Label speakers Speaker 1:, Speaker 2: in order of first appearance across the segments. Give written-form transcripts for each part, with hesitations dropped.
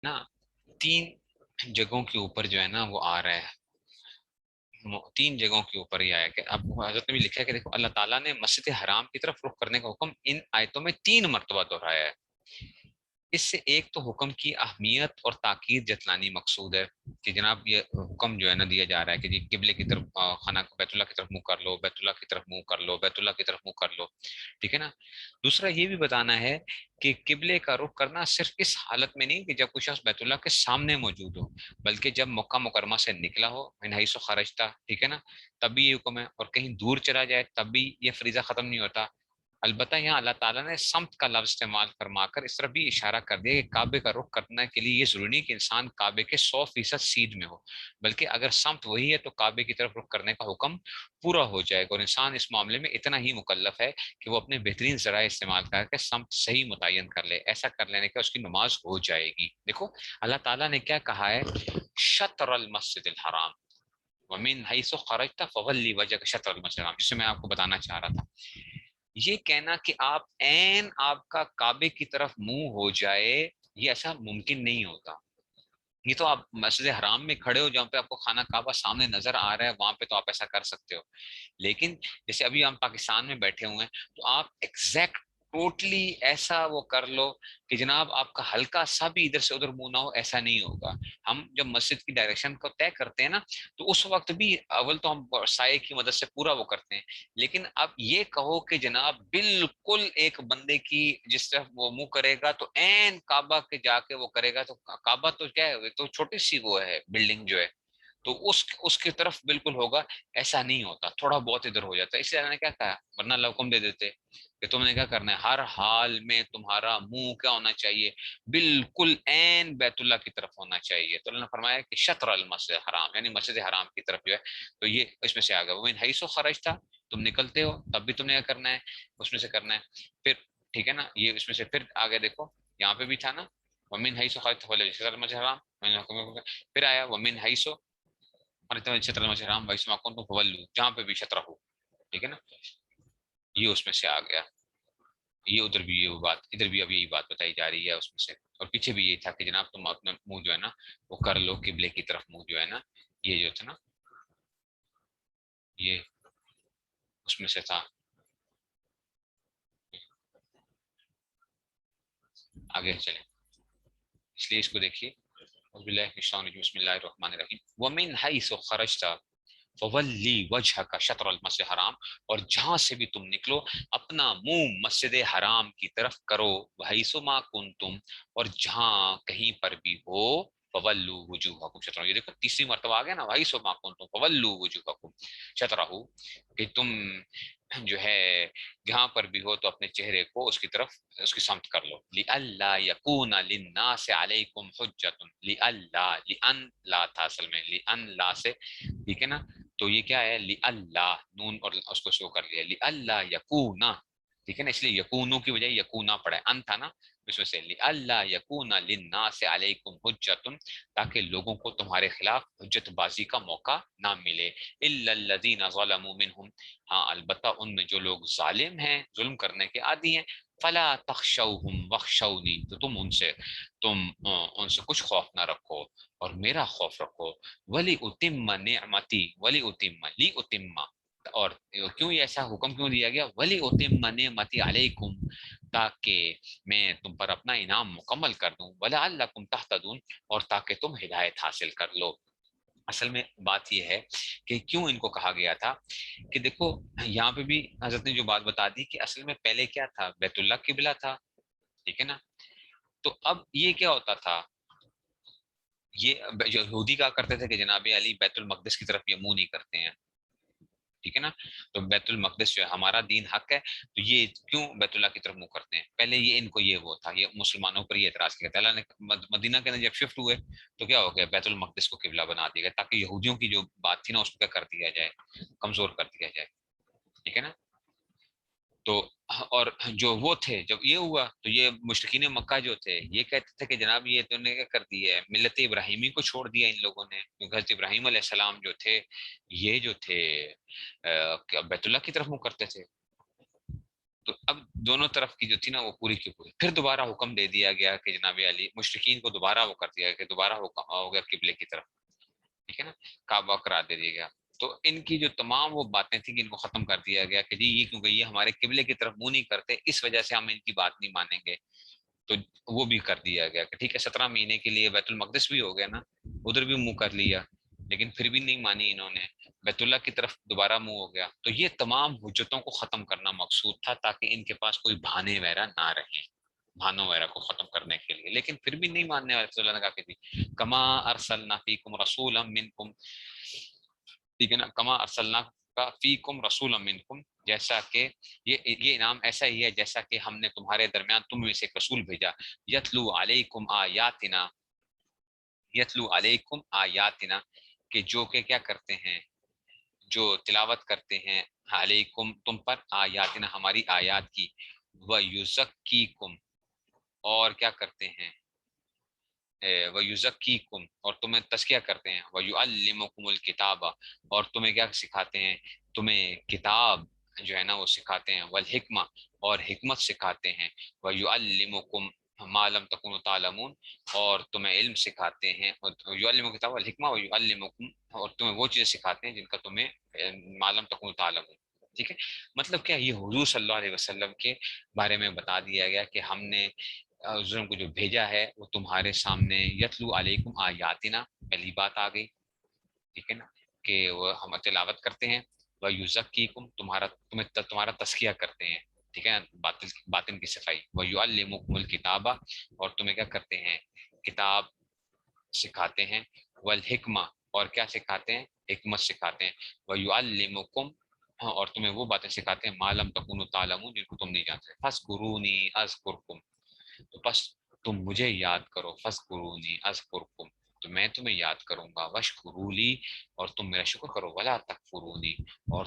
Speaker 1: نا تین جگہوں کے اوپر جو ہے نا وہ آ رہا ہے، تین جگہوں کے اوپر یہ آیا کہ اب حضرت نے بھی لکھا ہے کہ دیکھو اللہ تعالیٰ نے مسجد حرام کی طرف رخ کرنے کا حکم ان آیتوں میں 3 مرتبہ دہرایا ہے۔ اس سے ایک تو حکم کی اہمیت اور تاکید جتلانی مقصود ہے کہ جناب یہ حکم جو ہے نا دیا جا رہا ہے کہ جی قبلے کی طرف خانہ بیت اللہ کی طرف منہ کر لو، بیت اللہ کی طرف منہ کر لو، بیت اللہ کی طرف منہ کر لو، ٹھیک ہے نا۔ دوسرا یہ بھی بتانا ہے کہ قبلے کا رخ کرنا صرف اس حالت میں نہیں کہ جب کوئی شخص بیت اللہ کے سامنے موجود ہو، بلکہ جب مکہ مکرمہ سے نکلا ہو، من حیث خرجتا، ٹھیک ہے نا، تب بھی یہ حکم ہے، اور کہیں دور چلا جائے تب بھی یہ فریضہ ختم نہیں ہوتا۔ البتہ یہاں اللہ تعالیٰ نے سمت کا لفظ استعمال فرما کر اس طرف بھی اشارہ کر دیا کہ کعبے کا رخ کرنے کے لیے یہ ضروری نہیں کہ انسان کعبے کے 100% سیدھ میں ہو، بلکہ اگر سمت وہی ہے تو کعبے کی طرف رخ کرنے کا حکم پورا ہو جائے گا، اور انسان اس معاملے میں اتنا ہی مکلف ہے کہ وہ اپنے بہترین ذرائع استعمال کر کے سمت صحیح متعین کر لے، ایسا کر لینے کے اس کی نماز ہو جائے گی۔ دیکھو اللہ تعالیٰ نے کیا کہا ہے، شطر المسجد الحرام ومن حیث خرجت فولی وجهك شطر المسجد الحرام، جسے میں آپ کو بتانا چاہ رہا تھا۔ یہ کہنا کہ آپ کا کعبے کی طرف منہ ہو جائے، یہ ایسا ممکن نہیں ہوتا۔ یہ تو آپ مسجد حرام میں کھڑے ہو جہاں پہ آپ کو خانہ کعبہ سامنے نظر آ رہا ہے، وہاں پہ تو آپ ایسا کر سکتے ہو، لیکن جیسے ابھی ہم پاکستان میں بیٹھے ہوئے ہیں تو آپ ایگزیکٹ ٹوٹلی ایسا وہ کر لو کہ جناب آپ کا ہلکا سا بھی ادھر سے ادھر منہ نہ ہو، ایسا نہیں ہوگا۔ ہم جب مسجد کی ڈائریکشن کو طے کرتے ہیں نا تو اس وقت بھی اول تو ہم سائے کی مدد سے پورا وہ کرتے ہیں، لیکن اب یہ کہو کہ جناب بالکل ایک بندے کی جس طرح وہ منہ کرے گا تو این کعبہ کے جا کے وہ کرے گا، تو کعبہ تو کیا ہے، تو چھوٹی سی وہ ہے بلڈنگ جو ہے، تو اس کی طرف بالکل ہوگا، ایسا نہیں ہوتا، تھوڑا بہت ادھر ہو جاتا ہے۔ اس لیے اللہ نے کیا کہا، ورنہ اللہ حکم دے دیتے کہ تم نے کیا کرنا ہے، ہر حال میں تمہارا منہ کیا ہونا چاہیے، بالکل عین بیت اللہ کی طرف ہونا چاہیے۔ تو اللہ نے فرمایا کہ شطر المسجد حرام، یعنی مسجد حرام کی طرف جو ہے، تو یہ اس میں سے آ گیا، وہ حیث خرج تھا، تم نکلتے ہو تب بھی تم نے کیا کرنا ہے، اس میں سے کرنا ہے۔ پھر ٹھیک ہے نا، یہ اس میں سے پھر آگے دیکھو یہاں پہ بھی تھا نا، ومن حیث خرجت فولی وجهك شطر المسجد الحرام، پھر آیا ومن حیث شطر المسجد الحرام وحیث ما کنتم فولوا، جہاں پہ بھی شطرہ ہو، ٹھیک ہے نا، یہ اس میں سے آ گیا۔ یہ ادھر بھی یہ بات، ادھر بھی اب یہی بات بتائی جا رہی ہے اس میں سے، اور پیچھے بھی یہی تھا کہ جناب تم اپنا منہ جو ہے نا وہ کر لو قبلے کی طرف، منہ جو ہے نا یہ جو تھا نا یہ اس میں سے تھا۔ آگے چلیں، اس لیے اس کو دیکھیے، بسم اللہ الرحمن الرحیم، ومن حیث خرجت فولی وجهك شطر المسجد حرام، اور جہاں سے بھی تم نکلو اپنا منہ مسجد حرام کی طرف کرو، وحیث ما کنتم، اور جہاں کہیں پر بھی ہو، فولوا وجوہکم شطرہ، یہ دیکھو تیسری مرتبہ آ گیا نا، وحیث ما کنتم فولوا وجوہکم شطرہ، کہ تم جو ہے جہاں پر بھی ہو تو اپنے چہرے کو اس کی طرف اس کی سمت کر لو، لئلا یکون للناس علیکم حجۃ، لئلا، لئن لا تھا اصل میں، لئن لا سے، ٹھیک ہے نا، تو یہ کیا ہے، لئلا، نون اور اس کو شو کر لیا، لئلا یکونا، ٹھیک ہے نا، اس لیے یکونوں کی بجائے یکونا پڑا ہے، ان تھا نا، اس میں سے لئلا یکون للناس علیکم حجۃ، تاکہ لوگوں کو تمہارے خلاف حجت بازی کا موقع نہ ملے، الا الذین ظلموا منہم، ہاں البتہ ان میں جو لوگ ظالم ہیں، ظلم کرنے کے عادی ہیں، فلا تخشوہم واخشونی، تو تم ان سے کچھ خوف نہ رکھو اور میرا خوف رکھو، ولی اتم نعمتی، ولی اتم، لی اتم، اور کیوں یہ ایسا حکم کیوں دیا گیا، ولی اتم نعمتی علیکم، تاکہ میں تم پر اپنا انعام مکمل کر دوں، ولعلکم تہتدون، اور تاکہ تم ہدایت حاصل کر لو۔ اصل میں بات یہ ہے کہ کیوں ان کو کہا گیا تھا، کہ دیکھو یہاں پہ بھی حضرت نے جو بات بتا دی کہ اصل میں پہلے کیا تھا، بیت اللہ قبلہ تھا، ٹھیک ہے نا، تو اب یہ کیا ہوتا تھا، یہ یہودی کہا کرتے تھے کہ جناب علی بیت المقدس کی طرف یہ منہ نہیں کرتے ہیں، ٹھیک ہے نا، تو بیت المقدس جو ہے ہمارا دین حق ہے، تو یہ کیوں بیت اللہ کی طرف منہ کرتے ہیں، پہلے یہ ان کو یہ وہ تھا، یہ مسلمانوں پر یہ اعتراض کیا تھا، اللہ نے مدینہ کے اندر جب شفٹ ہوئے تو کیا ہو گیا، بیت المقدس کو قبلہ بنا دیا گیا، تاکہ یہودیوں کی جو بات تھی نا اس کو کیا کر دیا جائے، کمزور کر دیا جائے، ٹھیک ہے نا۔ تو اور جو وہ تھے جب یہ ہوا تو یہ مشرکین مکہ جو تھے یہ کہتے تھے کہ جناب یہ تو نے کیا کر دی ہے، ملت ابراہیمی کو چھوڑ دیا ان لوگوں نے، کیونکہ حضرت ابراہیم علیہ السلام جو تھے یہ جو تھے بیت اللہ کی طرف منہ کرتے تھے، تو اب دونوں طرف کی جو تھی نا وہ پوری کی پوری، پھر دوبارہ حکم دے دیا گیا کہ جناب علی مشرکین کو دوبارہ وہ کر دیا گیا کہ دوبارہ ہو گیا قبلے کی طرف، ٹھیک ہے نا، کعبہ قرار دے دیا گیا۔ تو ان کی جو تمام وہ باتیں تھیں کہ ان کو ختم کر دیا گیا کہ جی یہ کیونکہ یہ ہمارے قبلے کی طرف منہ نہیں کرتے، اس وجہ سے ہم ان کی بات نہیں مانیں گے، تو وہ بھی کر دیا گیا کہ ٹھیک ہے 17 مہینے کے لیے بیت المقدس بھی ہو گیا نا، ادھر بھی منہ کر لیا، لیکن پھر بھی نہیں مانی انہوں نے، بیت اللہ کی طرف دوبارہ منہ ہو گیا۔ تو یہ تمام حجتوں کو ختم کرنا مقصود تھا تاکہ ان کے پاس کوئی بہانے وغیرہ نہ رہیں، بہانوں وغیرہ کو ختم کرنے کے لیے، لیکن پھر بھی نہیں ماننے والے۔ اللہ نے کہا کہ کما ارسلنا فیکم رسولا منکم، ٹھیک ہے نا، کما ارسلنا کا فیکم رسولا منکم، جیسا کہ یہ انعام ایسا ہی ہے جیسا کہ ہم نے تمہارے درمیان تم میں سے ایک رسول بھیجا، یتلو علیکم آیاتنا، یتلو علیکم آیاتنا، کہ جو کہ کیا کرتے ہیں، جو تلاوت کرتے ہیں علیکم تم پر، آیاتنا ہماری آیات کی، وَيُزَكِّيكُمْ اور کیا کرتے ہیں، وَيُزَكِّيكُمْ اور تمہیں تزکیہ کرتے ہیں، وَيُعَلِّمُكُمُ الْكِتَابَ اور تمہیں کیا سکھاتے ہیں، تمہیں کتاب جو ہے نا وہ سکھاتے ہیں، والحکمہ اور حکمت سکھاتے ہیں، وَيُعَلِّمُكُمْ مَا لَمْ تَكُونُوا تَعْلَمُونَ اور تمہیں علم سکھاتے ہیں، وَيُعَلِّمُكُمُ الْكِتَابَ وَالْحِکْمَةَ وَيُعَلِّمُكُمْ اور تمہیں وہ چیزیں سکھاتے ہیں جن کا تمہیں مَا لَمْ تَكُونُوا تَعْلَمُونَ، ٹھیک ہے۔ مطلب کیا، یہ حضور صلی اللہ علیہ وسلم کے بارے میں بتا دیا گیا کہ ہم نے حضور کو جو بھیجا ہے وہ تمہارے سامنے یتلو علیکم آیاتنا، پہلی بات آ گئی، ٹھیک ہے نا، کہ وہ ہم تلاوت کرتے ہیں، وَيُزَكِّيكُمْ تمہارا تزکیہ کرتے ہیں، ٹھیک ہے نا، باطن کی صفائی، وَيُعَلِّمُكُمُ الْكِتَابَ اور تمہیں کیا کرتے ہیں، کتاب سکھاتے ہیں، والحکمہ اور کیا سکھاتے ہیں، حکمت سکھاتے ہیں، وَيُعَلِّمُكُمْ اور تمہیں وہ باتیں سکھاتے ہیں، مَا لَمْ تَكُونُوا تَعْلَمُونَ جن کو تم نہیں جانتے، فَاذْكُرُونِي أَذْكُرْكُمْ تو بس تم مجھے یاد کرو، فَاذْكُرُونِي أَذْكُرْكُمْ تو میں تمہیں یاد کروں گا، وَاشْكُرُوا لِي اور تم میرا شکر کرو، وَلَا تَكْفُرُونِي اور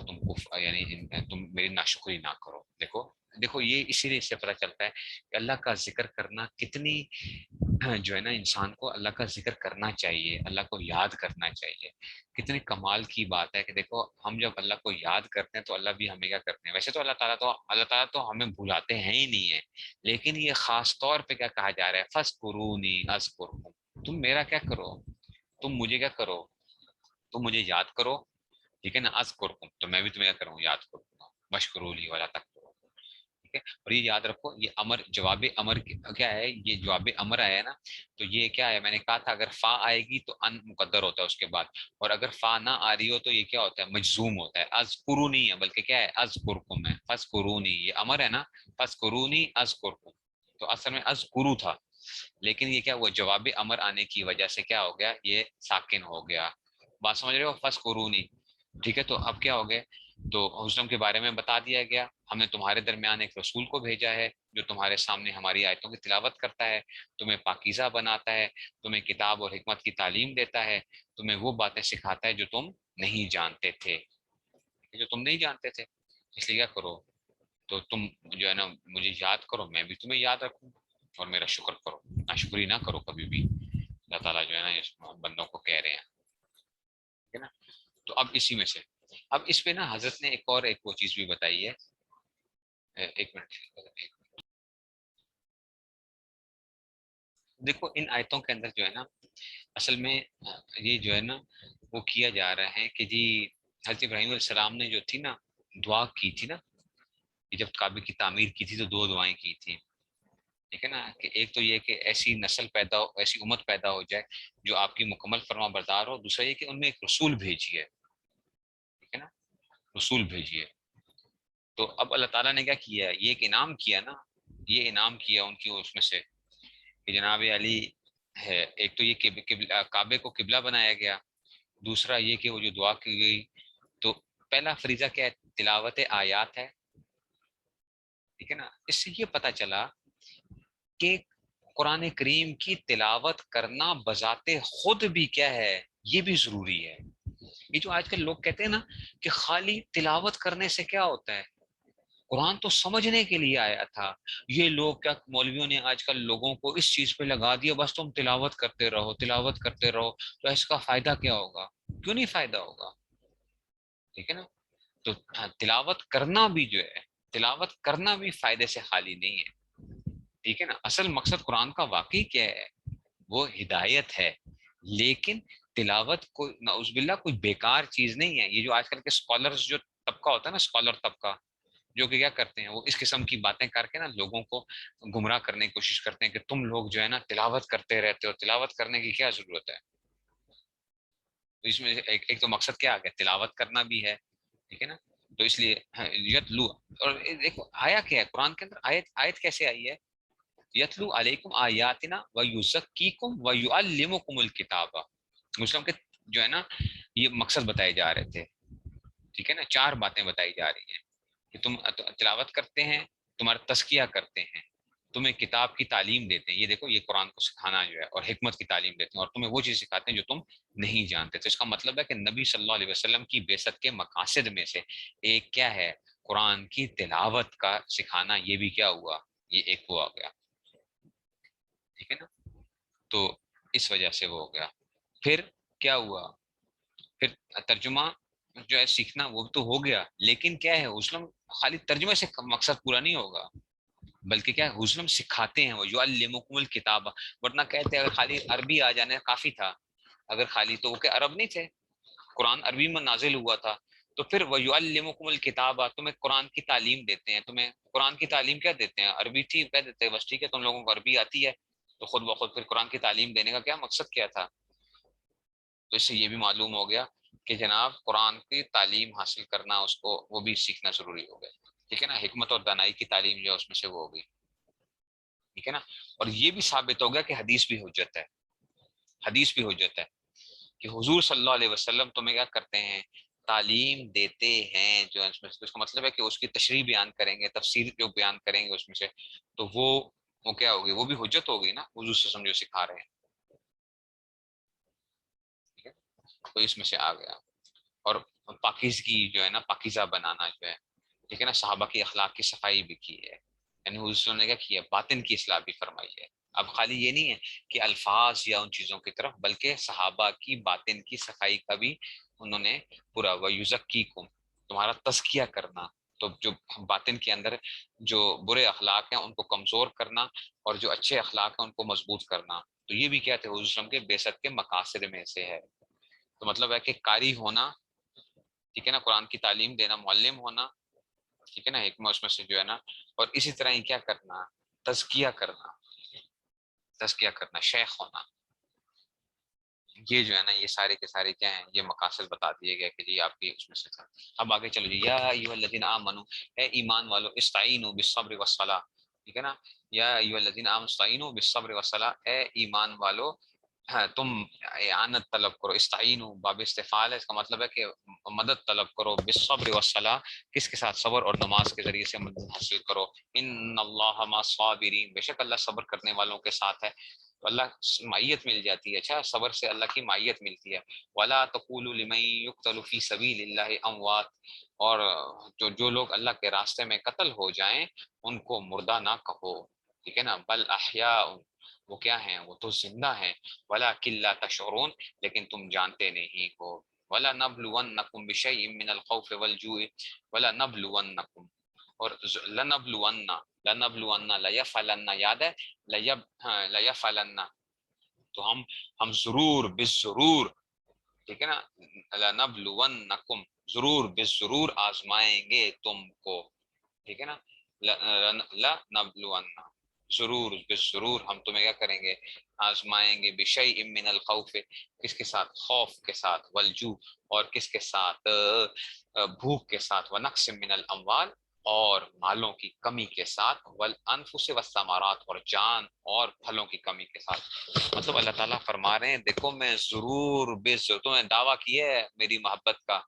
Speaker 1: یعنی تم میری ناشکری نہ کرو۔ دیکھو دیکھو یہ اسی لیے اس سے پتہ چلتا ہے کہ اللہ کا ذکر کرنا کتنی جو ہے نا، انسان کو اللہ کا ذکر کرنا چاہیے، اللہ کو یاد کرنا چاہیے، کتنی کمال کی بات ہے کہ دیکھو ہم جب اللہ کو یاد کرتے ہیں تو اللہ بھی ہمیں کیا کرتے ہیں، ویسے تو اللہ تعالیٰ تو ہمیں بھلاتے ہیں ہی نہیں ہے، لیکن یہ خاص طور پہ کیا کہا جا رہا ہے، فَاذْكُرُونِي أَذْكُرْكُمْ تم میرا کیا کرو، تم مجھے کیا کرو، تم مجھے یاد کرو، ٹھیک ہے نا، اذکرکم تو میں بھی تمہیں کیا کروں، یاد کروں گا، واشکروا لی ولا تکفرون، ٹھیک ہے۔ اور یہ یاد رکھو یہ امر، جواب امر کیا ہے، یہ جواب امر آیا ہے نا، تو یہ کیا ہے، میں نے کہا تھا اگر فا آئے گی تو ان مقدر ہوتا ہے اس کے بعد، اور اگر فا نہ آ رہی ہو تو یہ کیا ہوتا ہے، مجزوم ہوتا ہے، اذکرونی ہے بلکہ کیا ہے، اذکرکم ہے، فذکرونی یہ امر ہے نا، فذکرونی اذکرکم تو اصل میں اذکرو تھا، لیکن یہ کیا وہ جواب امر آنے کی وجہ سے کیا ہو گیا، یہ ساکن ہو گیا، بات سمجھ رہے ہو، فذکرونی، ٹھیک ہے۔ تو اب کیا ہو گئے، تو حسن کے بارے میں بتا دیا گیا، ہم نے تمہارے درمیان ایک رسول کو بھیجا ہے جو تمہارے سامنے ہماری آیتوں کی تلاوت کرتا ہے، تمہیں پاکیزہ بناتا ہے، تمہیں کتاب اور حکمت کی تعلیم دیتا ہے، تمہیں وہ باتیں سکھاتا ہے جو تم نہیں جانتے تھے، جو تم نہیں جانتے تھے، اس لیے کیا کرو، تو تم جو ہے نا مجھے یاد کرو، میں بھی تمہیں یاد رکھوں، اور میرا شکر کرو، ناشکری نہ کرو کبھی بھی، اللہ تعالیٰ جو ہے نا اس بندوں کو کہہ رہے ہیں، ٹھیک ہے نا۔ تو اب اسی میں سے اب اس پہ نا حضرت نے ایک وہ چیز بھی بتائی ہے، ایک منٹ، دیکھو ان آیتوں کے اندر جو ہے نا اصل میں یہ جو ہے نا وہ کیا جا رہا ہے کہ جی حضرت ابراہیم علیہ السلام نے جو تھی نا دعا کی تھی نا، کہ جب کعبے کی تعمیر کی تھی تو دو دعائیں کی تھی، ٹھیک ہے نا، کہ ایک تو یہ کہ ایسی نسل پیدا ہو، ایسی امت پیدا ہو جائے جو آپ کی مکمل فرما بردار ہو، دوسرا یہ کہ ان میں ایک رسول بھیجیے، ٹھیک ہے نا، رسول بھیجیے۔ تو اب اللہ تعالیٰ نے کیا کیا، یہ ایک انعام کیا نا، یہ انعام کیا ان کی اس میں سے کہ جناب علی ہے، ایک تو یہ کعبے کو قبلہ بنایا گیا، دوسرا یہ کہ وہ جو دعا کی گئی، تو پہلا فریضہ کیا ہے، تلاوت آیات ہے، ٹھیک ہے نا، اس سے یہ پتہ چلا کہ قرآن کریم کی تلاوت کرنا بذات خود بھی کیا ہے، یہ بھی ضروری ہے۔ یہ جو آج کل لوگ کہتے ہیں نا کہ خالی تلاوت کرنے سے کیا ہوتا ہے، قرآن تو سمجھنے کے لیے آیا تھا، یہ لوگ کیا مولویوں نے آج کل لوگوں کو اس چیز پہ لگا دیا، بس تم تلاوت کرتے رہو، تلاوت کرتے رہو، تو اس کا فائدہ کیا ہوگا، کیوں نہیں فائدہ ہوگا، ٹھیک ہے نا۔ تو تلاوت کرنا بھی جو ہے تلاوت کرنا بھی فائدے سے خالی نہیں ہے، ٹھیک ہے نا. اصل مقصد قرآن کا واقعی کیا ہے؟ وہ ہدایت ہے. لیکن تلاوت کو نعوذ باللہ کوئی بیکار چیز نہیں ہے. یہ جو آج کل کے اسکالرز جو طبقہ ہوتا ہے نا، اسکالر طبقہ، جو کہ کیا کرتے ہیں، وہ اس قسم کی باتیں کر کے نا لوگوں کو گمراہ کرنے کی کوشش کرتے ہیں کہ تم لوگ جو ہے نا تلاوت کرتے رہتے ہو، تلاوت کرنے کی کیا ضرورت ہے. تو اس میں ایک تو مقصد کیا آ گیا، تلاوت کرنا بھی ہے، ٹھیک ہے نا. تو اس لیے یتلو، اور دیکھو آیا کیا ہے قرآن کے اندر، آیت آیت کیسے آئی ہے، یتلو علیکم آیاتنا ویزکیکم ویعلمکم الکتاب. مسلم کے جو ہے نا یہ مقصد بتائے جا رہے تھے، ٹھیک ہے نا. چار باتیں بتائی جا رہی ہیں کہ تم تلاوت کرتے ہیں، تمہارا تزکیہ کرتے ہیں، تمہیں کتاب کی تعلیم دیتے ہیں. یہ دیکھو یہ قرآن کو سکھانا جو ہے، اور حکمت کی تعلیم دیتے ہیں، اور تمہیں وہ چیز سکھاتے ہیں جو تم نہیں جانتے. تو اس کا مطلب ہے کہ نبی صلی اللہ علیہ وسلم کی بعثت کے مقاصد میں سے ایک کیا ہے، قرآن کی تلاوت کا سکھانا. یہ بھی کیا ہوا، یہ ایک وہ آ گیا، ٹھیک ہے نا. تو اس وجہ سے وہ ہو گیا. پھر کیا ہوا، پھر ترجمہ جو ہے سیکھنا وہ تو ہو گیا، لیکن کیا ہے حسلم، خالی ترجمے سے مقصد پورا نہیں ہوگا، بلکہ کیا ہے حسلم سکھاتے ہیں. وہ یعلمکم الکتاب، ورنہ کہتے ہیں اگر خالی عربی آ جانے کافی تھا، اگر خالی تو وہ کہ عرب نہیں تھے، قرآن عربی میں نازل ہوا تھا. تو پھر وَيُعَلِّمُكُمُ الْكِتَابَ، تمہیں قرآن کی تعلیم دیتے ہیں. تمہیں قرآن کی تعلیم کیا دیتے ہیں، عربی تھی کہہ دیتے ہیں بس ٹھیک ہے تم لوگوں کو عربی آتی ہے. تو خود بخود پھر قرآن کی تعلیم دینے کا کیا مقصد کیا تھا. تو اس سے یہ بھی معلوم ہو گیا کہ جناب قرآن کی تعلیم حاصل کرنا، اس کو وہ بھی سیکھنا ضروری ہو گیا، ٹھیک ہے نا. حکمت اور دانائی کی تعلیم جو ہے اس میں سے وہ ہوگی، ٹھیک ہے نا. اور یہ بھی ثابت ہو گیا کہ حدیث بھی حجت ہے، حدیث بھی حجت ہے کہ حضور صلی اللہ علیہ وسلم تمہیں کیا کرتے ہیں، تعلیم دیتے ہیں. جو اس میں اس کا مطلب ہے کہ اس کی تشریح بیان کریں گے، تفسیر جو بیان کریں گے اس میں سے، تو وہ کیا ہوگی، وہ بھی حجت ہوگی نا، حضور صلی اللہ علیہ وسلم جو سکھا رہے ہیں، ٹھیک ہے. تو اس میں سے آ گیا. اور پاکیزگی جو ہے نا، پاکیزہ بنانا جو ہے، ٹھیک ہے نا. صحابہ کی اخلاق کی صفائی بھی کی ہے، یعنی حضور صلی اللہ علیہ وسلم نے کیا کیا، باطن کی اصلاح بھی فرمائی ہے. اب خالی یہ نہیں ہے کہ الفاظ یا ان چیزوں کی طرف، بلکہ صحابہ کی باطن کی صفائی کا بھی انہوں نے پورا. وَيُزَكِّيكُمْ، تمہارا تزکیہ کرنا. تو جو باطن کے اندر جو برے اخلاق ہیں ان کو کمزور کرنا، اور جو اچھے اخلاق ہیں ان کو مضبوط کرنا. تو یہ بھی کیا تھے حضور صلی اللہ علیہ وسلم کے بعثت کے مقاصد میں سے ہے. تو مطلب ہے کہ قاری ہونا، ٹھیک ہے نا، قرآن کی تعلیم دینا، معلم ہونا، ٹھیک ہے نا، حکمت اس میں سے جو ہے نا. اور اسی طرح ہی کیا کرنا، تزکیہ کرنا، تزکیہ کرنا، شیخ ہونا. یہ جو ہے نا یہ سارے کے سارے کیا ہیں، یہ مقاصد بتا دیے گئے کہ جی آپ کی اس میں سے تھا. اب آگے چلو جی، یا ایھا الذین آمنوا، اے ایمان والو، استعینوا بالصبر والصلاۃ، ٹھیک ہے نا. یا ایھا الذین آمنوا استعینوا بالصبر والصلاۃ، اے ایمان والو، ہاں تم اعانت طلب کرو. استعینوا باب استفعال ہے، اس کا مطلب ہے کہ مدد طلب کرو. بالصبر والصلاۃ، کس کے ساتھ، صبر اور نماز کے ذریعے سے مدد حاصل کرو. ان اللہ مع الصابرین، بے شک اللہ صبر کرنے والوں کے ساتھ ہے. تو اللہ معیت مل جاتی ہے. اچھا، صبر سے اللہ کی معیت ملتی ہے. ولا تقولوا لمن يقتل في سبيل الله اموات، اور جو لوگ اللہ کے راستے میں قتل ہو جائیں ان کو مردہ نہ کہو، ٹھیک ہے نا. بل احیاء، وہ کیا ہیں، وہ تو زندہ ہیں. ولکن لا تشعرون، لیکن تم جانتے نہیں ہو. وَلَنَبْلُوَنَّكُمْ بِشَيْءٍ مِّنَ الْخَوْفِ وَالْجُوعِ وَلَنَبْلُوَنَّكُمْ، اور لنبلون لیفعلن، یاد ہے، لیفعلن، تو ہم ضرور بالضرور، ٹھیک ہے نا. لنبلونکم، ضرور بالضرور آزمائیں گے تم کو، ٹھیک ہے نا. لنبلون، ضرور بالضرور ہم تمہیں کیا کریں گے، آزمائیں گے. بشیء من الخوف، کس کے ساتھ، خوف کے ساتھ. والجوع، اور کس کے ساتھ، بھوک کے ساتھ. ونقص من الاموال، اور مالوں کی کمی کے ساتھ. والانفس والثمرات، اور جان اور پھلوں کی کمی کے ساتھ. مطلب اللہ تعالیٰ فرما رہے ہیں دیکھو میں ضرور بے ضرور، تمہیں دعویٰ کیا ہے میری محبت کا،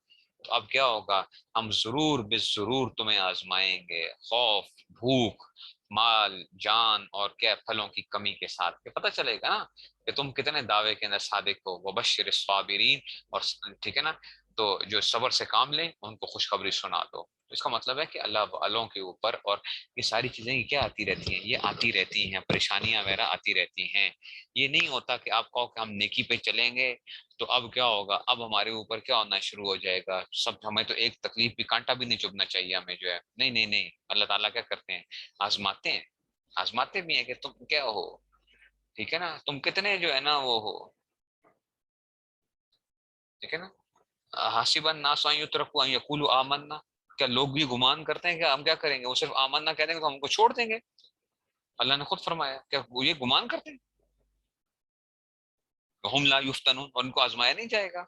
Speaker 1: تو اب کیا ہوگا، ہم ضرور بے ضرور تمہیں آزمائیں گے. خوف، بھوک، مال، جان، اور کیا، پھلوں کی کمی کے ساتھ. کہ پتہ چلے گا نا کہ تم کتنے دعوے کے اندر صادق ہو. وبشر الصابرین، اور ٹھیک ہے نا، تو جو صبر سے کام لیں ان کو خوشخبری سنا دو. تو اس کا مطلب ہے کہ اللہ والوں کے اوپر اور یہ ساری چیزیں کیا آتی رہتی ہیں، یہ آتی رہتی ہیں، پریشانیاں وغیرہ آتی رہتی ہیں. یہ نہیں ہوتا کہ آپ کہو کہ ہم نیکی پہ چلیں گے تو اب کیا ہوگا، اب ہمارے اوپر کیا ہونا شروع ہو جائے گا سب. ہمیں تو ایک تکلیف بھی، کانٹا بھی نہیں چبھنا چاہیے ہمیں جو ہے. نہیں نہیں نہیں، اللہ تعالیٰ کیا کرتے ہیں، آزماتے ہیں. آزماتے بھی ہیں کہ تم کیا ہو، ٹھیک ہے نا، تم کتنے جو ہے نا وہ ہو، ٹھیک ہے نا. حاسبا الناس ان یترکوا ان یقولوا آمنا، کیا لوگ بھی گمان کرتے ہیں کہ ہم کیا کریں گے، وہ صرف آمنا کہہ دیں گے تو ہم کو چھوڑ دیں گے. اللہ نے خود فرمایا کہ وہ یہ گمان کرتے ہیں. ہم لا یفتنون، اور ان کو آزمایا نہیں جائے گا،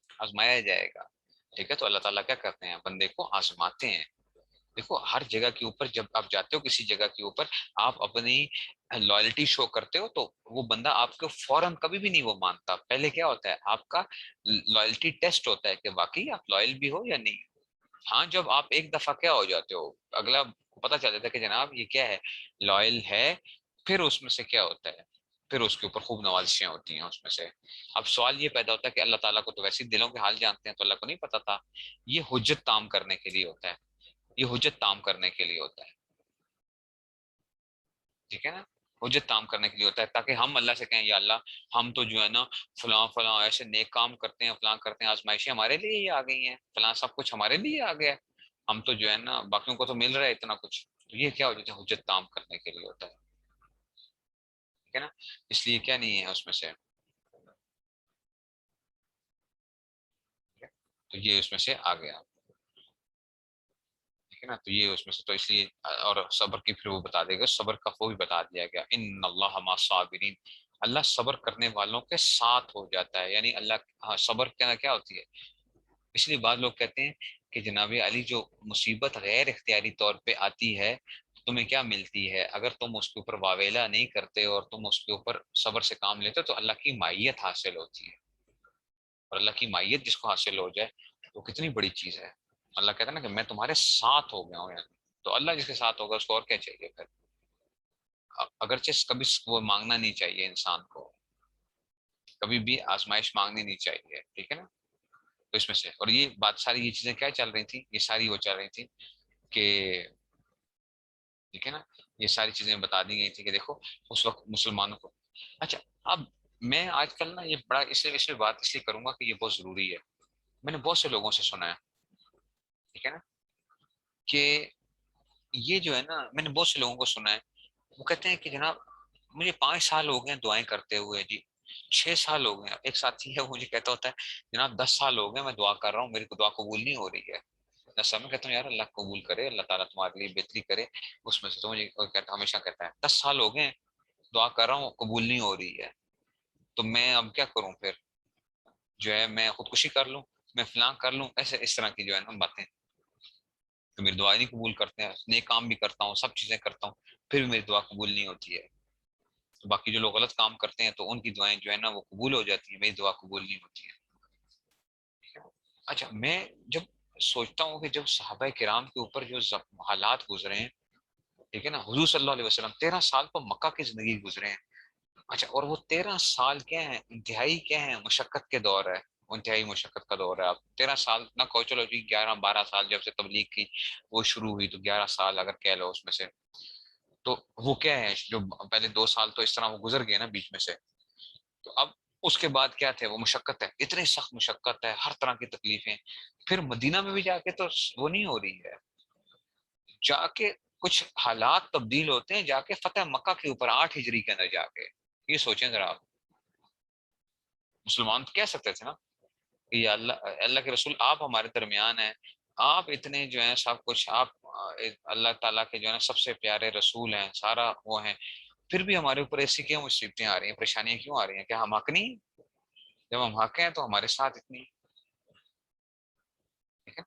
Speaker 1: آزمایا جائے گا. ٹھیک ہے، تو اللہ تعالیٰ کیا کرتے ہیں، بندے کو آزماتے ہیں. دیکھو ہر جگہ کے اوپر جب آپ جاتے ہو کسی جگہ کے اوپر، آپ اپنی لائلٹی شو کرتے ہو تو وہ بندہ آپ کو فوراً کبھی بھی نہیں وہ مانتا. پہلے کیا ہوتا ہے، آپ کا لائلٹی ٹیسٹ ہوتا ہے کہ واقعی آپ لائل بھی ہو یا نہیں. ہاں جب آپ ایک دفعہ کیا ہو جاتے ہو، اگلا کو پتا چل جاتا ہے کہ جناب یہ کیا ہے، لائل ہے، پھر اس میں سے کیا ہوتا ہے، پھر اس کے اوپر خوب نوازشیں ہوتی ہیں اس میں سے. اب سوال یہ پیدا ہوتا ہے کہ اللہ تعالیٰ کو تو ویسے ہی دلوں کے حال جانتے ہیں، تو اللہ کو نہیں پتا تھا. یہ حجت تام کرنے کے لیے ہوتا ہے، یہ حجت تام کرنے کے لیے ہوتا ہے. ٹھیک ہے نا، حجت تام کرنے کے لیے ہوتا ہے تاکہ ہم اللہ سے کہیں یا اللہ ہم تو جو ہے نا فلاں فلاں ایسے نیک کام کرتے ہیں، فلاں کرتے ہیں، آزمائشیں ہمارے لیے ہی آ گئی ہیں، فلاں سب کچھ ہمارے لیے آ گیا ہے، ہم تو جو ہے نا باقیوں کو تو مل رہا ہے اتنا کچھ. تو یہ کیا ہو جاتا ہے، حجت تام کرنے کے لیے ہوتا ہے. ٹھیک ہے نا، اس لیے کیا نہیں ہے اس میں سے. تو یہ اس میں سے آ گیا. ٹھیک ہے نا، تو یہ اس میں سے تو اس لیے. اور صبر کی پھر وہ بتا دے گا، صبر کا وہ بھی بتا دیا گیا، ان اللہ مع الصابرین، اللہ صبر کرنے والوں کے ساتھ ہو جاتا ہے. یعنی اللہ، ہاں صبر کیا کیا ہوتی ہے. اس لیے بعض لوگ کہتے ہیں کہ جناب علی جو مصیبت غیر اختیاری طور پہ آتی ہے تمہیں کیا ملتی ہے، اگر تم اس کے اوپر واویلا نہیں کرتے اور تم اس کے اوپر صبر سے کام لیتے تو اللہ کی مائیت حاصل ہوتی ہے. اور اللہ کی مائیت جس کو حاصل ہو جائے وہ کتنی بڑی چیز ہے. اللہ کہتا ہے نا کہ میں تمہارے ساتھ ہو گیا ہوں یعنی. تو اللہ جس کے ساتھ ہوگا اس کو اور کیا چاہیے پھر. اگرچہ کبھی وہ مانگنا نہیں چاہیے انسان کو، کبھی بھی آزمائش مانگنی نہیں چاہیے. ٹھیک ہے نا، تو اس میں سے. اور یہ بات ساری یہ چیزیں کیا چل رہی تھی، یہ ساری وہ چل رہی تھی کہ ٹھیک ہے نا، یہ ساری چیزیں بتا دی گئی تھی کہ دیکھو اس وقت مسلمانوں کو. اچھا، اب میں آج کل نا یہ بڑا اس لیے بات اس لیے کروں گا کہ یہ بہت ضروری ہے. میں نے بہت سے لوگوں سے سنا ہے، ٹھیک ہے نا، کہ یہ جو ہے نا، میں نے بہت سے لوگوں کو سنا ہے، وہ کہتے ہیں کہ جناب مجھے 5 سال ہو گئے دعائیں کرتے ہوئے جی، 6 سال ہو گئے. ایک ساتھی ہے وہ مجھے کہتا ہوتا ہے جناب 10 سال ہو گئے میں دعا کر رہا ہوں، میری کو دعا قبول نہیں ہو رہی ہے. میں کہتا ہوں یار اللہ قبول کرے، اللہ تعالیٰ تمہارے لیے بہتری کرے. اس میں سے تو مجھے ہمیشہ کہتا ہے 10 سال ہو گئے دعا کر رہا ہوں قبول نہیں ہو رہی ہے، تو میں اب کیا کروں پھر، جو ہے میں خودکشی کر لوں، میں فلاں کر لوں، ایسے اس طرح کی جو ہے نا باتیں. تو میری دعائیں نہیں قبول کرتے ہیں، نیک کام بھی کرتا ہوں، سب چیزیں کرتا ہوں، پھر بھی میری دعا قبول نہیں ہوتی ہے. تو باقی جو لوگ غلط کام کرتے ہیں تو ان کی دعائیں جو ہے نا وہ قبول ہو جاتی ہیں، میری دعا قبول نہیں ہوتی ہے. اچھا، میں جب سوچتا ہوں کہ جب صحابہ کرام کے اوپر جو حالات گزرے ہیں، ٹھیک ہے نا، حضور صلی اللہ علیہ وسلم 13 سال تو مکہ کی زندگی گزرے ہیں. اچھا، اور وہ 13 سال کیا ہیں، انتہائی کیا ہیں، مشقت کے دور ہے، انتہائی مشقت کا دور ہے. آپ 13 سال نہ کہو، چلو جی 11 12 سال جب سے تبلیغ کی وہ شروع ہوئی تو 11 سال اگر کہہ لو اس میں سے، تو وہ کیا ہے، جو پہلے 2 سال تو اس طرح وہ گزر گئے نا بیچ میں سے. تو اب اس کے بعد کیا تھے، وہ مشقت ہے، اتنی سخت مشقت ہے، ہر طرح کی تکلیفیں. پھر مدینہ میں بھی جا کے تو وہ نہیں ہو رہی ہے، جا کے کچھ حالات تبدیل ہوتے ہیں، جا کے فتح مکہ کے اوپر 8 ہجری کے اندر جا کے. یہ سوچیں ذرا آپ، مسلمان تو کہہ سکتے تھے نا کہ یا اللہ، اللہ کے رسول آپ ہمارے درمیان ہیں، آپ اتنے جو ہیں سب کچھ، آپ اللہ تعالیٰ کے جو ہے نا سب سے پیارے رسول ہیں، سارا وہ ہیں، پھر بھی ہمارے اوپر ایسی کیوں مصیبتیں آ رہی ہیں، پریشانیاں کیوں آ رہی ہیں، کیا ہم حق نہیں ہیں؟ جب ہم حق ہیں تو ہمارے ساتھ اتنی. ٹھیک ہے،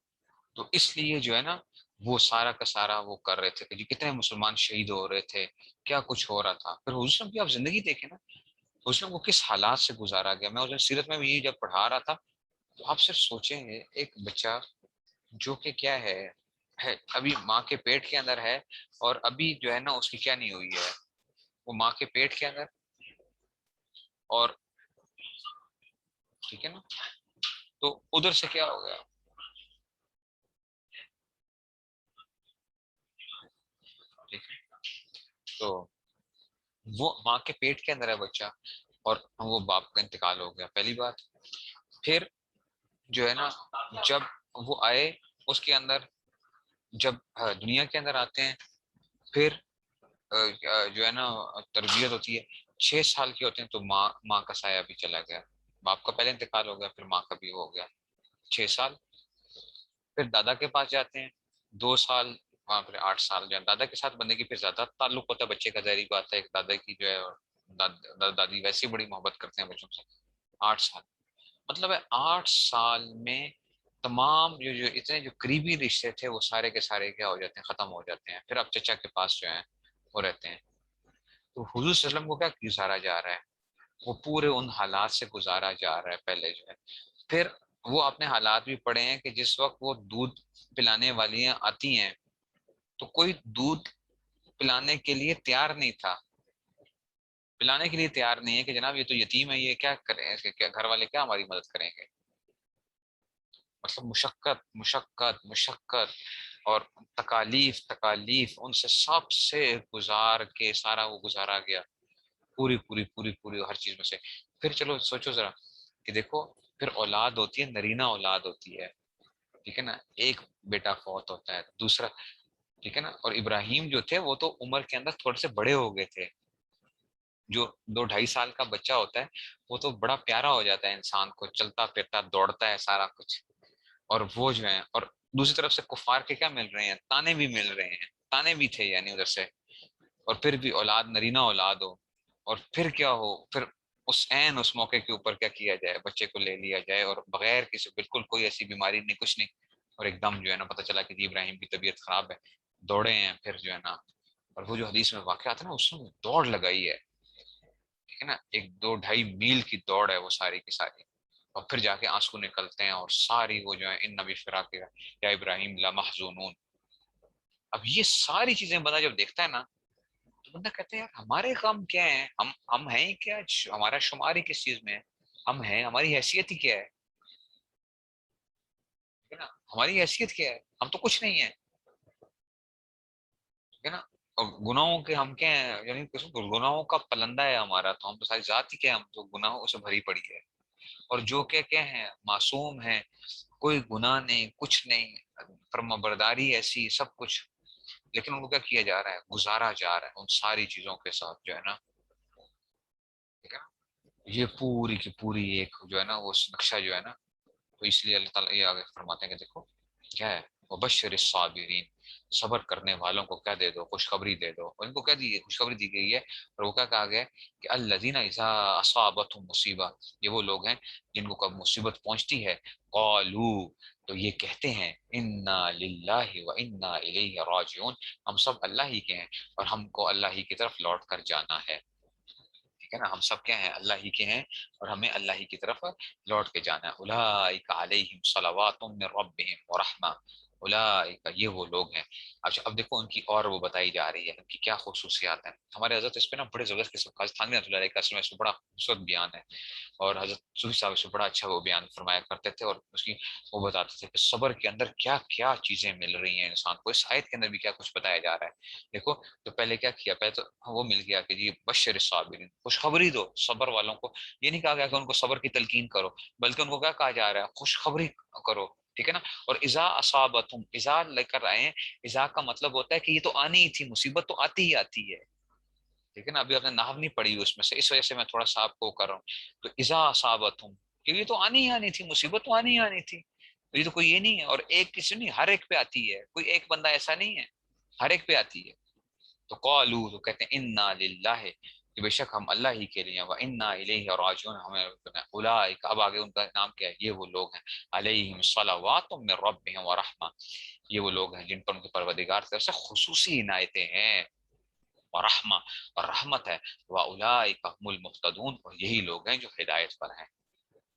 Speaker 1: تو اس لیے جو ہے نا وہ سارا کا سارا وہ کر رہے تھے کہ جی کتنے مسلمان شہید ہو رہے تھے، کیا کچھ ہو رہا تھا. پھر حضور صلی اللہ علیہ وسلم کی آپ زندگی دیکھیں نا، حضور صلی اللہ علیہ وسلم کو کس حالات سے گزارا گیا. میں اس سیرت میں بھی یہ جب پڑھا رہا تھا تو آپ صرف سوچیں گے، ایک بچہ جو کہ کیا ہے ابھی ماں کے پیٹ کے اندر ہے، اور ابھی جو ہے نا اس کی کیا نہیں ہوئی ہے، وہ ماں کے پیٹ کے اندر، اور ٹھیک ہے نا، تو ادھر سے کیا ہو گیا، تو وہ ماں کے پیٹ کے اندر ہے بچہ، اور وہ باپ کا انتقال ہو گیا، پہلی بات۔ پھر جو ہے نا جب وہ آئے اس کے اندر، جب دنیا کے اندر آتے ہیں، پھر جو ہے نا تربیت ہوتی ہے، 6 سال کے ہوتے ہیں تو ماں کا سایہ بھی چلا گیا، باپ کا پہلے انتقال ہو گیا، پھر ماں کا بھی ہو گیا 6 سال۔ پھر دادا کے پاس جاتے ہیں 2 سال، وہاں پھر 8 سال جو ہے دادا کے ساتھ بندے کی پھر زیادہ تعلق ہوتا ہے بچے کا، ظاہری بات ہے، ایک دادا کی جو ہے دادی ویسے بڑی محبت کرتے ہیں بچوں سے۔ 8 سال مطلب ہے 8 سال میں تمام جو اتنے جو قریبی رشتے تھے وہ سارے کے سارے کیا ہو جاتے ہیں، ختم ہو جاتے ہیں۔ پھر اب چچا کے پاس جو ہے وہ رہتے ہیں۔ تو حضور صلی اللہ علیہ وسلم کو کیا گزارا جا رہا ہے، وہ پورے ان حالات سے گزارا جا رہا ہے پہلے جو ہے۔ پھر وہ اپنے حالات بھی پڑے ہیں کہ جس وقت وہ دودھ پلانے والی آتی ہیں تو کوئی دودھ پلانے کے لیے تیار نہیں تھا، پلانے کے لیے تیار نہیں ہے کہ جناب یہ تو یتیم ہے، یہ کیا کریں، اس کے گھر والے کیا ہماری مدد کریں گے۔ مطلب مشقت مشقت مشقت اور تکالیف تکالیف ان سے سب سے گزار کے سارا وہ گزارا گیا، پوری پوری پوری پوری ہر چیز میں سے۔ پھر چلو سوچو ذرا کہ دیکھو، پھر اولاد ہوتی ہے، نرینہ اولاد ہوتی ہے، ٹھیک ہے نا، ایک بیٹا فوت ہوتا ہے، دوسرا، ٹھیک ہے نا، اور ابراہیم جو تھے وہ تو عمر کے اندر تھوڑے سے بڑے ہو گئے تھے، جو 2 ڈھائی سال کا بچہ ہوتا ہے وہ تو بڑا پیارا ہو جاتا ہے انسان کو، چلتا پھرتا دوڑتا ہے سارا کچھ، اور وہ جو ہے، اور دوسری طرف سے کفار کے کیا مل رہے ہیں، تانے بھی مل رہے ہیں، تانے بھی تھے یعنی ادھر سے، اور پھر بھی اولاد نرینہ اولاد ہو، اور پھر کیا ہو، پھر اس موقع کے اوپر کیا کیا جائے، بچے کو لے لیا جائے، اور بغیر کسی بالکل کوئی ایسی بیماری نہیں، کچھ نہیں، اور ایک دم جو ہے نا پتہ چلا کہ جی ابراہیم کی طبیعت خراب ہے، دوڑے ہیں پھر جو ہے نا، اور وہ جو حدیث میں واقعہ آتا ہے نا، اس میں دوڑ لگائی ہے، ٹھیک ہے نا، 1 2 2.5 میل کی دوڑ ہے وہ ساری کی ساری، اور پھر جا کے آنسو نکلتے ہیں، اور ساری وہ جو ہے ان نبی فراق یا ابراہیم لمحزونون۔ اب یہ ساری چیزیں بندہ جب دیکھتا ہے نا تو بندہ کہتا ہے یار ہمارے کام کیا ہیں، ہم ہیں ہی کیا، ہمارا شمار ہی کس چیز میں ہے، ہم ہیں، ہماری حیثیت ہی کیا ہے، ٹھیک ہے نا، ہماری حیثیت کیا ہے، ہم تو کچھ نہیں ہے، ٹھیک ہے نا، اور گناہوں کے ہم کیا ہیں، یعنی گناہوں کا پلندہ ہے ہمارا، تو ہم تو ساری ذات ہی کیا ہے، ہم تو گناہوں سے بھری پڑی ہے، اور جو کیا ہیں، معصوم ہیں، کوئی گناہ نہیں، کچھ نہیں، فرما برداری ایسی سب کچھ، لیکن ان کو کیا کیا جا رہا ہے، گزارا جا رہا ہے ان ساری چیزوں کے ساتھ جو ہے نا، ٹھیک ہے نا۔ یہ پوری کی پوری ایک جو ہے نا وہ نقشہ جو ہے نا، تو اس لیے اللہ تعالیٰ یہ آگے فرماتے ہیں کہ دیکھو کیا ہے، وبشر الصابرین، صبر کرنے والوں کو کیا دے دو، خوشخبری دے دو، اور ان کو کیا دی خوشخبری دی گئی ہے، اور وہ کیا کہا گیا ہے کہ الذین اذا اصابتهم مصیبہ، یہ وہ لوگ ہیں جن کو کب مصیبت پہنچتی ہے، قالو، تو یہ کہتے ہیں انا للہ و انا الیہ راجعون، ہم سب اللہ ہی کے ہیں اور ہم کو اللہ ہی کی طرف لوٹ کر جانا ہے، ٹھیک ہے نا، ہم سب کیا ہیں، اللہ ہی کے ہیں اور ہمیں اللہ ہی کی طرف لوٹ کے جانا ہے۔ اولئک علیہم صلوات من ربہم ورحمہ، اولئک، یہ وہ لوگ ہیں۔ اچھا اب دیکھو ان کی اور وہ بتائی جا رہی ہے ان کی کیا خصوصیات ہیں، ہمارے حضرت اس پہ نا بڑے زبردست قسم کا تھانوی رحمۃ اللہ علیہ کا اس میں اس میں بڑا خوبصورت بیان ہے، اور حضرت صوفی صاحب اس سے بڑا اچھا وہ بیان فرمایا کرتے تھے، اور اس کی وہ بتاتے تھے کہ صبر کے اندر کیا کیا چیزیں مل رہی ہیں انسان کو، اس آیت کے اندر بھی کیا کچھ بتایا جا رہا ہے، دیکھو تو پہلے کیا کیا، پہلے تو وہ مل گیا کہ جی بشر الصابرین، خوشخبری دو صبر والوں کو، یہ نہیں کہا گیا کہ ان کو صبر کی تلقین کرو، بلکہ ان کو کیا کہا جا رہا ہے، خوشخبری کرو، ٹھیک ہے نا، اور اذا اصابتہم، اذا لے کر آئے ہیں، اذا کا مطلب ہوتا ہے کہ یہ تو آنی ہی تھی، مصیبت تو آتی ہی آتی ہے، ٹھیک ہے نا، ابھی آپ نے نحو نہیں پڑھی اس میں سے، اس وجہ سے میں تھوڑا سا آپ کو کر رہا ہوں، تو اذا اصابتہم، کہ یہ تو آنی ہی آنی تھی، مصیبت تو آنی ہی آنی تھی، تو یہ تو کوئی یہ نہیں ہے، اور ایک کسی نہیں، ہر ایک پہ آتی ہے، کوئی ایک بندہ ایسا نہیں ہے، ہر ایک پہ آتی ہے، تو قالو، تو کہتے ہیں انا للہ، کہ بے شک ہم اللہ ہی کے لیے، و انا الیہ راجعون، ہمیں اولئک، اب آگے ان کا نام کیا ہے، یہ وہ لوگ ہیں علیہم صلوات من ربہم ورحمہ، یہ وہ لوگ ہیں جن پر ان کے پروردگار کی طرف سے خصوصی عنایتیں ہیں، ورحمہ، اور رحمت ہے، واولئک هم المهتدون، اور یہی لوگ ہیں جو ہدایت پر ہیں۔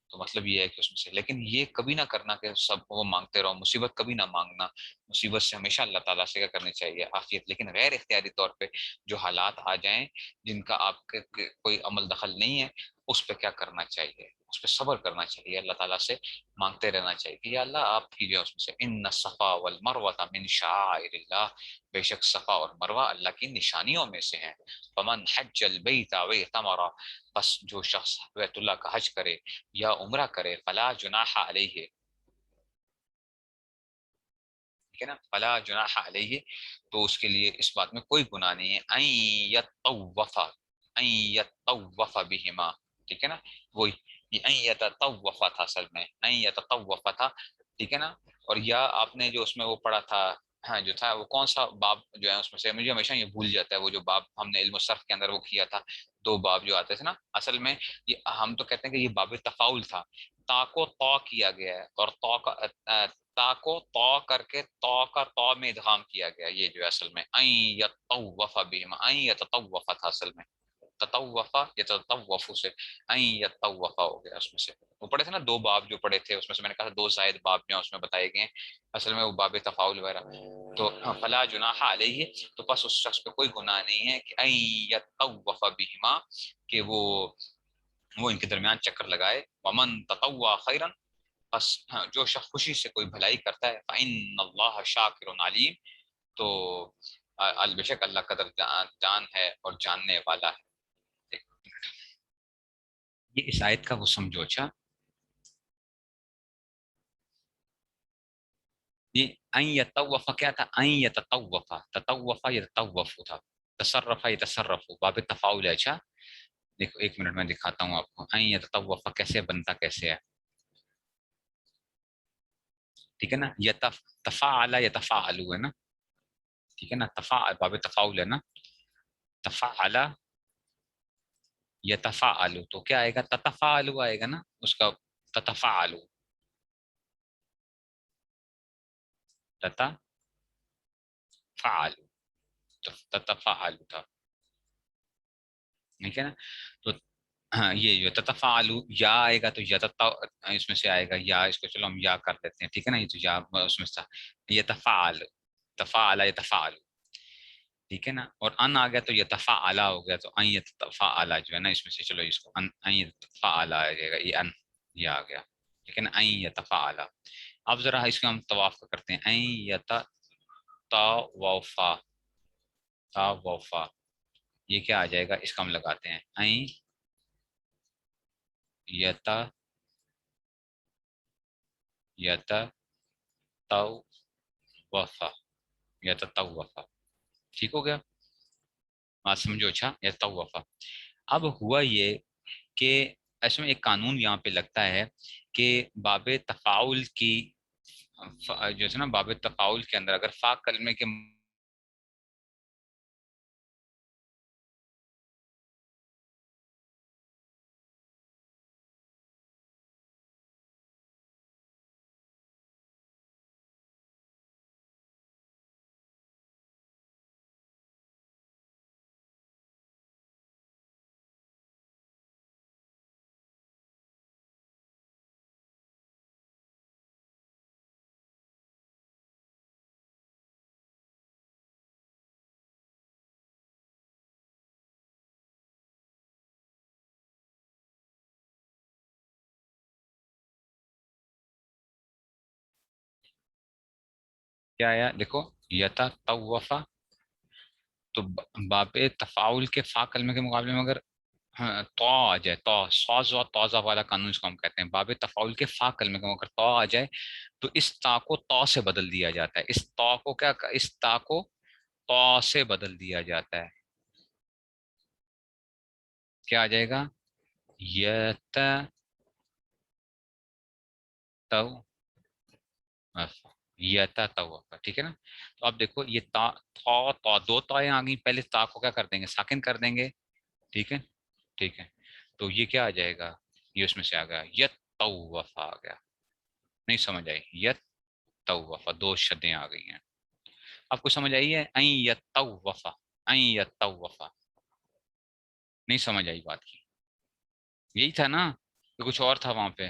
Speaker 1: تو مطلب یہ ہے کہ اس میں سے، لیکن یہ کبھی نہ کرنا کہ سب وہ مانگتے رہو، مصیبت کبھی نہ مانگنا، مصیبت سے ہمیشہ اللہ تعالیٰ سے کیا کرنی چاہیے؟ عافیت. لیکن غیر اختیاری طور پہ جو حالات آ جائیں جن کا آپ کے کوئی عمل دخل نہیں ہے، اس پہ کیا کرنا چاہیے؟ اس پہ صبر کرنا چاہیے، اللہ تعالیٰ سے مانگتے رہنا چاہیے کہ یا اللہ آپ کیجیے اس میں سے. ان الصفا والمروہ من شعائر اللہ، بے شک صفا اور مروہ اللہ کی نشانیوں میں سے ہیں. فمن حج البیت واعتمر، بس جو شخص بیت اللہ کا حج کرے یا عمرہ کرے، فلا جناح علیہ، ٹھیک ہے نا، فلا جناح علیہ، تو اس کے لیے اس بات میں کوئی گناہ نہیں ہے، ان یطوف، ان یطوف بہما، ٹھیک ہے نا. وہی یہ ان یتطوف تھا اصل میں، ان یتطوف تھا، ٹھیک ہے نا. اور یا آپ نے جو اس میں وہ پڑھا تھا، ہاں جو تھا وہ کون سا باب جو ہے اس میں سے مجھے ہمیشہ یہ بھول جاتا ہے، وہ جو باب ہم نے علم الصرف کے اندر وہ کیا تھا، دو باب جو آتے تھے نا، اصل میں یہ ہم تو کہتے ہیں کہ یہ باب تفاول تھا. تا کو تو کیا گیا ہے، اور تو کا تا کو تو کر کے تو کا تو میں ادغام کیا گیا، یہ جو ہے اصل میں این یطوف بہما، این یتطوف تھا اصل میں، تطوفا یتطوف سے این یتطوفا ہو گیا اس میں سے. وہ پڑھے تھے نا دو باب جو پڑھے تھے، اس میں سے میں نے کہا دو زائد باب جو اس میں بتائے گئے ہیں، اصل میں وہ باب تفاول وغیرہ. تو فلا جناح علیہ، تو بس اس شخص پہ کوئی گناہ نہیں ہے کہ این یطوف بہما، کہ وہ ان کے درمیان چکر لگائے. ومن تطوع خیرا، بس جو شخص خوشی سے کوئی بھلائی کرتا ہے، فإن اللہ شاکر علیم، تو البشک اللہ قدر جان ہے اور جاننے والا ہے. یہ اس آیت کا وہ سمجھو. اچھا یہ این یطوف کیا تھا؟ این یتطوف، تطوف یتطوف تھا، تصرف یتصرف، باب تفاول ہے. اچھا دیکھو ایک منٹ میں دکھاتا ہوں آپ کو این یتطوف کیسے بنتا، کیسے ہے، ٹھیک ہے نا. تفاعل یتفاعل ہے نا، ٹھیک ہے نا، تفاعل باب تفاول ہے نا، تفاعل یتفاعل، تو کیا آئے گا؟ تتفاعل آئے گا نا اس کا، تتفاعل، تتفاعل، تتفاعل تھا، ٹھیک ہے نا. تو ہاں یہ جو تتفاعل یا آئے گا تو اس میں سے آئے گا یا، اس کو چلو ہم یا کر دیتے ہیں، ٹھیک ہے نا. یہ تو یا اس میں سے یتفاعل، تفاعل یتفاعل، ٹھیک ہے نا. اور ان آ گیا تو یتفاعل ہو گیا، تو ان یتفاعل جو ہے نا اس میں سے، چلو اس کو ان یتفاعل آ جائے گا، یہ ان یہ آ گیا، ٹھیک ہے نا. ان یتفاعل، اب ذرا اس کو ہم طواف کا کرتے ہیں. ان یتطوفا، طوفا، یہ کیا آ جائے گا؟ اس کا ہم لگاتے ہیں ان یتطوفا، یتطوفا، ٹھیک ہو گیا، بات سمجھو. اچھا یتطوفا. اب ہوا یہ کہ اس میں ایک قانون یہاں پہ لگتا ہے کہ باب تفاعل کی جو ہے نا، باب تفاعل کے اندر اگر فا کلمے کے کیا آیا دیکھو، یتطوفا، تو باب تفاعل کے فا کلمے کے مقابلے میں اگر تو آ جائے، تو سوز و توزہ والا قانون اس کو ہم کہتے ہیں، باب تفاعل کے فا کلمے کے اگر تو آ جائے تو اس تا کو تو سے بدل دیا جاتا ہے، اس تو کو کیا، اس تا کو تو سے بدل دیا جاتا ہے. کیا آ جائے گا؟ یت تو یتا تو، ٹھیک ہے نا. تو اب دیکھو یہ تا، تو دو تائیں آ گئی، پہلے تا کو کیا کر دیں گے؟ ساکن کر دیں گے، ٹھیک ہے، ٹھیک ہے. تو یہ کیا آ جائے گا؟ یہ اس میں سے آ گیا یت طوفا آ گیا. نہیں سمجھ آئی؟ یت طوفا، دو شدیں آ گئی ہیں. آپ کو سمجھ آئی ہے؟ این یت طوفا، این یت طوفا، نہیں سمجھ آئی بات کی؟ یہی تھا نا کہ کچھ اور تھا وہاں پہ؟